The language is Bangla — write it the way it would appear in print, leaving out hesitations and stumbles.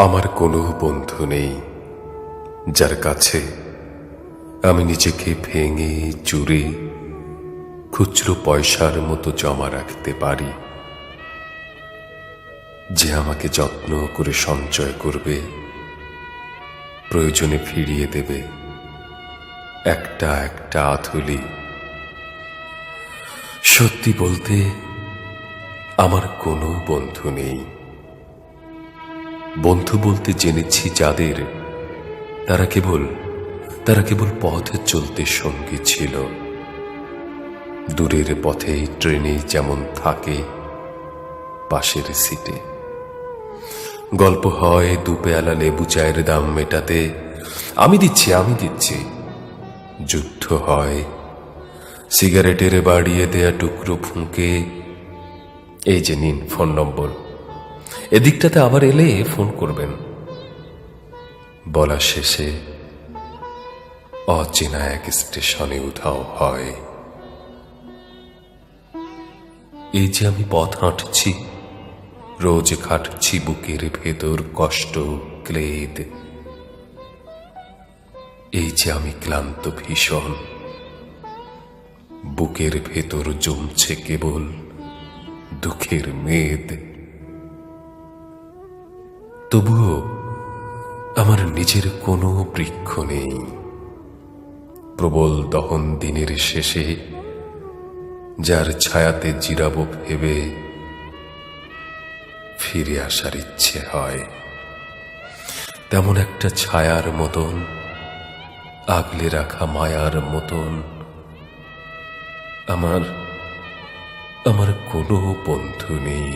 আমার কোনো বন্ধু নেই যার কাছে আমি নিজেকে ভেঙে চুরে খুচরো পয়সার মতো জমা রাখতে পারি, যে আমাকে যত্ন করে সঞ্চয় করবে, প্রয়োজনে ফিরিয়ে দেবে একটা একটা আঁধুলি। সত্যি বলতে আমার কোনো বন্ধু নেই। বন্ধু বলতে জেনেছি যাদের, তারা কেবল পথে চলতে সঙ্গী ছিল। দূরের পথে ট্রেনে যেমন থাকে পাশের সিটে, গল্প হয় দুপেয়ালা লেবু চায়ের দাম মেটাতে, আমি দিচ্ছি। যুদ্ধ হয় সিগারেটের বাড়িয়ে দেয়া টুকরো ফুঁকে, এই যে নিন ফোন নম্বর, এদিকটাতে আবার এলে ফোন করবেন। বলা শেষে অচেনা এক স্টেশনে উধাও হয়। এই যে আমি পথ হাঁটছি, রোজ খাটছি বুকের ভেতর কষ্ট ক্লেদ। এই যে আমি ক্লান্ত ভীষণ, বুকের ভেতর জমছে কেবল দুঃখের মেদ। তবুও আমার নিজের কোনো বৃক্ষ নেই। প্রবল দহন দিনের শেষে যার ছায়াতে জিরাবো ভেবে ফিরে আসার ইচ্ছে হয়, তেমন একটা ছায়ার মতন, আগলে রাখা মায়ার মতন আমার কোনো বন্ধু নেই।